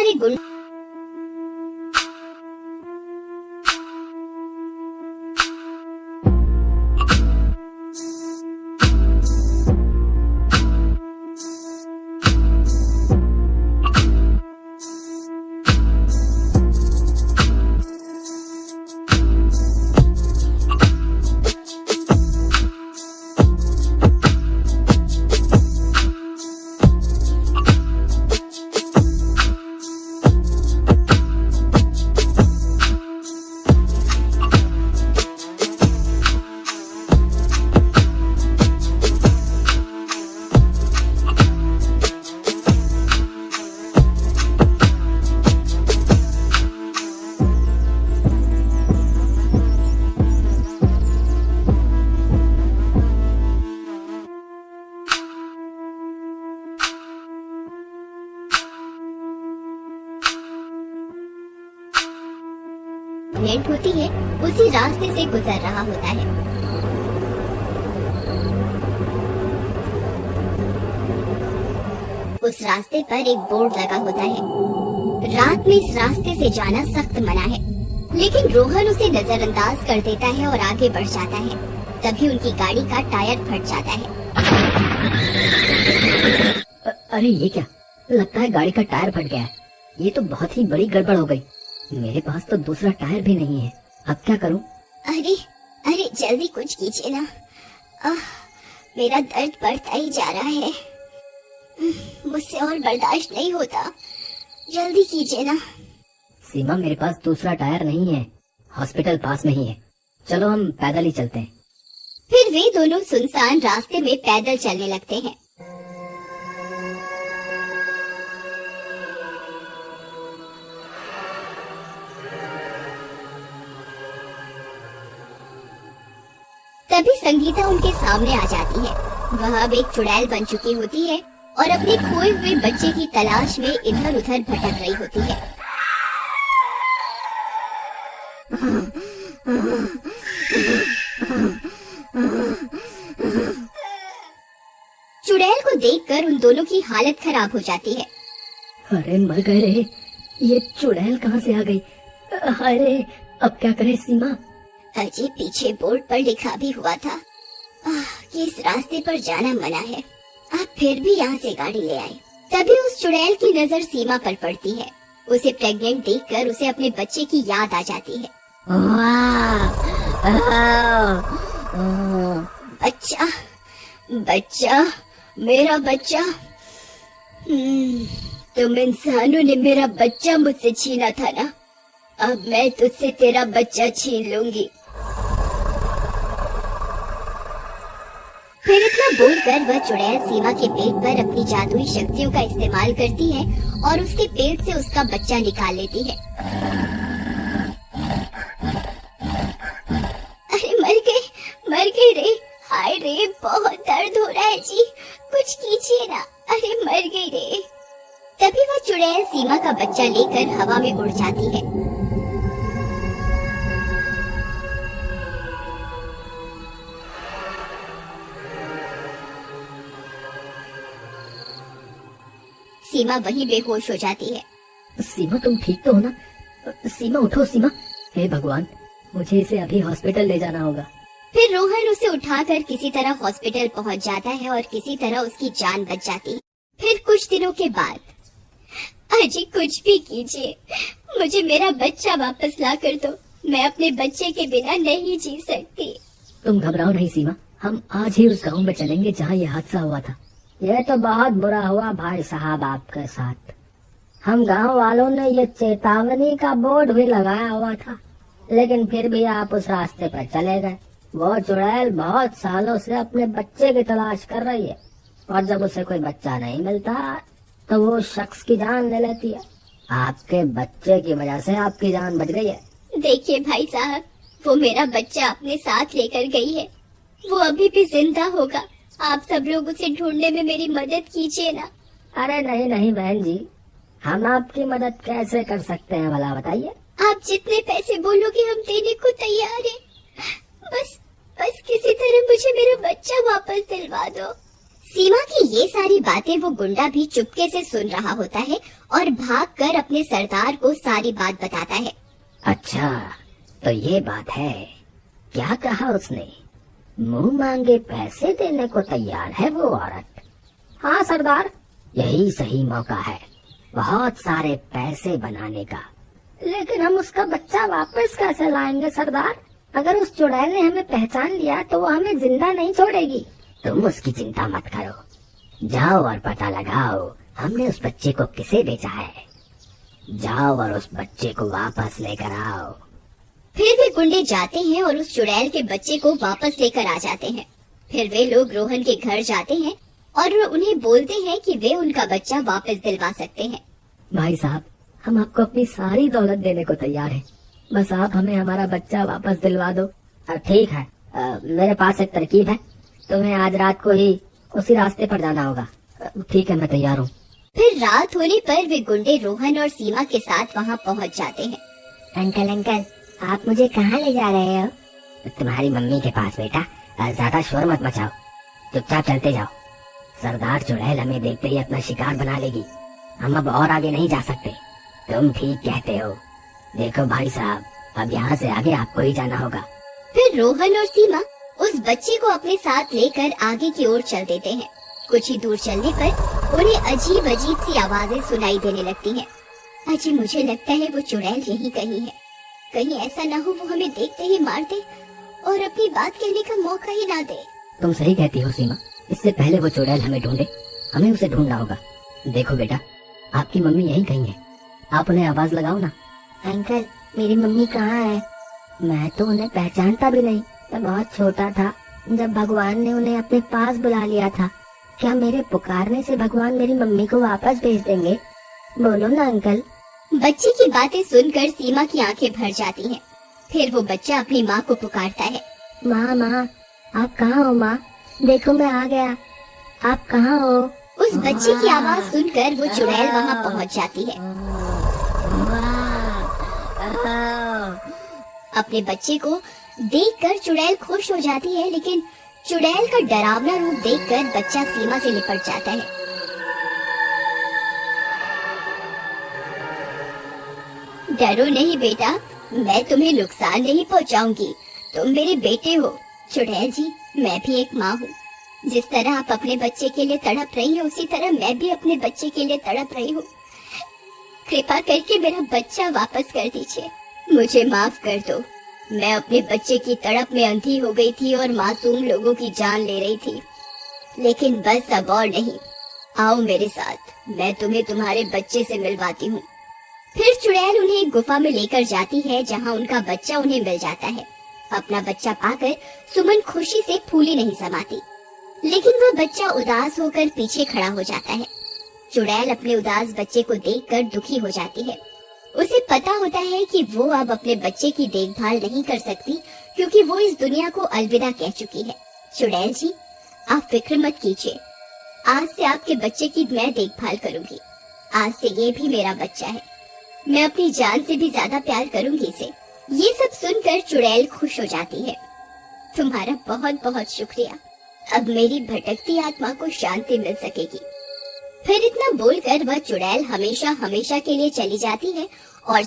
सारे गुंड लेट होती है उसी रास्ते से गुजर रहा होता है। उस रास्ते पर एक बोर्ड लगा होता है, रात में इस रास्ते से जाना सख्त मना है, लेकिन रोहन उसे नजरअंदाज कर देता है और आगे बढ़ जाता है। तभी उनकी गाड़ी का टायर फट जाता है। अरे ये क्या, लगता है गाड़ी का टायर फट गया है। ये तो बहुत ही बड़ी गड़बड़ हो गई। मेरे पास तो दूसरा टायर भी नहीं है, अब क्या करूं? अरे अरे जल्दी कुछ कीजिए ना, मेरा दर्द बढ़ता ही जा रहा है, मुझसे और बर्दाश्त नहीं होता, जल्दी कीजिए ना। सीमा, मेरे पास दूसरा टायर नहीं है, हॉस्पिटल पास में ही है, चलो हम पैदल ही चलते हैं। फिर वे दोनों सुनसान रास्ते में पैदल चलने लगते हैं। तभी संगीता उनके सामने आ जाती है। वह अब एक चुड़ैल बन चुकी होती है और अपने खोए हुए बच्चे की तलाश में इधर उधर भटक रही होती है। चुड़ैल को देखकर उन दोनों की हालत खराब हो जाती है। अरे मर गए रे, ये चुड़ैल कहाँ से आ गई? अरे अब क्या करे सीमा? अजय, पीछे बोर्ड पर लिखा भी हुआ था कि इस रास्ते पर जाना मना है, आप फिर भी यहाँ से गाड़ी ले आए। तभी उस चुड़ैल की नजर सीमा पर पड़ती है। उसे प्रेग्नेंट देखकर उसे अपने बच्चे की याद आ जाती है। बच्चा, बच्चा, मेरा बच्चा, तुम इंसानों ने मेरा बच्चा मुझसे छीना था ना, अब मैं तुझसे तेरा बच्चा छीन लूंगी। फिर इतना बोलकर वह चुड़ैल सीमा के पेट पर अपनी जादुई शक्तियों का इस्तेमाल करती है और उसके पेट से उसका बच्चा निकाल लेती है। अरे मर गए रे, हाय रे, बहुत दर्द हो रहा है जी, कुछ कीजिए ना, अरे मर गई रे। तभी वह चुड़ैल सीमा का बच्चा लेकर हवा में उड़ जाती है। सीमा वहीं बेहोश हो जाती है। सीमा, तुम ठीक तो हो ना? सीमा उठो सीमा, हे भगवान, मुझे इसे अभी हॉस्पिटल ले जाना होगा। फिर रोहन उसे उठाकर किसी तरह हॉस्पिटल पहुंच जाता है और किसी तरह उसकी जान बच जाती है। फिर कुछ दिनों के बाद, अजी कुछ भी कीजिए, मुझे मेरा बच्चा वापस ला कर दो, मैं अपने बच्चे के बिना नहीं जी सकती। तुम घबराओ नहीं सीमा, हम आज ही उस गाँव में चलेंगे जहाँ ये हादसा हुआ था। ये तो बहुत बुरा हुआ भाई साहब आपके साथ। हम गांव वालों ने ये चेतावनी का बोर्ड भी लगाया हुआ था, लेकिन फिर भी आप उस रास्ते पर चले गए। वो चुड़ैल बहुत सालों से अपने बच्चे की तलाश कर रही है, और जब उसे कोई बच्चा नहीं मिलता तो वो शख्स की जान ले लेती है। आपके बच्चे की वजह से आपकी जान बच गई है। देखिए भाई साहब, वो मेरा बच्चा अपने साथ लेकर गई है, वो अभी भी जिंदा होगा, आप सब लोग उसे ढूंढने में मेरी मदद कीजिए ना। अरे नहीं नहीं बहन जी, हम आपकी मदद कैसे कर सकते हैं भला बताइए? आप जितने पैसे बोलोगे हम देने को तैयार हैं, बस किसी तरह मुझे मेरा बच्चा वापस दिलवा दो। सीमा की ये सारी बातें वो गुंडा भी चुपके से सुन रहा होता है और भागकर अपने सरदार को सारी बात बताता है। अच्छा, तो ये बात है। क्या कहा उसने? मुंह मांगे पैसे देने को तैयार है वो औरत। हाँ सरदार, यही सही मौका है बहुत सारे पैसे बनाने का। लेकिन हम उसका बच्चा वापस कैसे लाएंगे सरदार? अगर उस चुड़ैल ने हमें पहचान लिया तो वो हमें जिंदा नहीं छोड़ेगी। तुम उसकी चिंता मत करो, जाओ और पता लगाओ हमने उस बच्चे को किसे बेचा है। जाओ और उस बच्चे को वापस लेकर आओ। फिर वे गुंडे जाते हैं और उस चुड़ैल के बच्चे को वापस लेकर आ जाते हैं। फिर वे लोग रोहन के घर जाते हैं और उन्हें बोलते हैं कि वे उनका बच्चा वापस दिलवा सकते हैं। भाई साहब, हम आपको अपनी सारी दौलत देने को तैयार हैं, बस आप हमें हमारा बच्चा वापस दिलवा दो। ठीक है, मेरे पास एक तरकीब है। तुम्हें आज रात को ही उसी रास्ते पर जाना होगा। ठीक है, मैं तैयार हूँ। फिर रात होने पर वे गुंडे रोहन और सीमा के साथ वहाँ पहुँच जाते हैं। अंकल अंकल, आप मुझे कहाँ ले जा रहे हो? तुम्हारी मम्मी के पास बेटा। ज्यादा शोर मत मचाओ, चुपचाप चलते जाओ। सरदार चुड़ैल हमें देखते ही अपना शिकार बना लेगी। हम अब और आगे नहीं जा सकते। तुम ठीक कहते हो। देखो भाई साहब, अब यहाँ से आगे आपको ही जाना होगा। फिर रोहन और सीमा उस बच्चे को अपने साथ लेकर आगे की ओर चल देते हैं। कुछ ही दूर चलने पर उन्हें अजीब अजीब सी आवाजें सुनाई देने लगती हैं। अजी, मुझे लगता है वो चुड़ैल यहीं कहीं है। कहीं ऐसा ना हो वो हमें देखते ही मार दे और अपनी बात कहने का मौका ही ना दे। तुम सही कहती हो सीमा, इससे पहले वो चुड़ैल हमें ढूंढे, हमें उसे ढूंढना होगा। देखो बेटा, आपकी मम्मी यहीं कहीं है, आप उन्हें आवाज लगाओ ना। अंकल, मेरी मम्मी कहाँ है? मैं तो उन्हें पहचानता भी नहीं। मैं बहुत छोटा था जब भगवान ने उन्हें अपने पास बुला लिया था। क्या मेरे पुकारने से भगवान मेरी मम्मी को वापस भेज देंगे? बोलो ना अंकल। बच्चे की बातें सुनकर सीमा की आंखें भर जाती हैं। फिर वो बच्चा अपनी माँ को पुकारता है। माँ माँ, आप कहाँ हो माँ? देखो मैं आ गया, आप कहाँ हो? उस बच्चे की आवाज सुनकर वो चुड़ैल वहाँ पहुँच जाती है। अपने बच्चे को देखकर चुड़ैल खुश हो जाती है, लेकिन चुड़ैल का डरावना रूप देखकर बच्चा सीमा से लिपट जाता है। डरो नहीं बेटा, मैं तुम्हें नुकसान नहीं पहुंचाऊंगी। तुम मेरे बेटे हो। चुड़ैल जी, मैं भी एक माँ हूँ। जिस तरह आप अपने बच्चे के लिए तड़प रही हो, उसी तरह मैं भी अपने बच्चे के लिए तड़प रही हूँ। कृपा करके मेरा बच्चा वापस कर दीजिए। मुझे माफ कर दो। मैं अपने बच्चे की तड़प में अंधी हो गई थी और मासूम लोगों की जान ले रही थी, लेकिन बस अब और नहीं। आओ मेरे साथ, मैं तुम्हें तुम्हारे बच्चे से मिलवाती हूँ। फिर चुड़ैल उन्हें एक गुफा में लेकर जाती है, जहाँ उनका बच्चा उन्हें मिल जाता है। अपना बच्चा पाकर सुमन खुशी से फूली नहीं समाती, लेकिन वह बच्चा उदास होकर पीछे खड़ा हो जाता है। चुड़ैल अपने उदास बच्चे को देखकर दुखी हो जाती है। उसे पता होता है कि वो अब अपने बच्चे की देखभाल नहीं कर सकती, क्योंकि वो इस दुनिया को अलविदा कह चुकी है। चुड़ैल जी, आप फिक्र मत कीजिए। आज से आपके बच्चे की मैं देखभाल करूंगी। आज से ये भी मेरा बच्चा है। मैं अपनी जान से भी ज्यादा प्यार करूंगी इसे। ये सब सुनकर चुड़ैल खुश हो जाती है। तुम्हारा बहुत बहुत शुक्रिया। अब मेरी भटकती आत्मा को शांति मिल सकेगी। फिर इतना बोलकर वह चुड़ैल हमेशा हमेशा के लिए चली जाती है और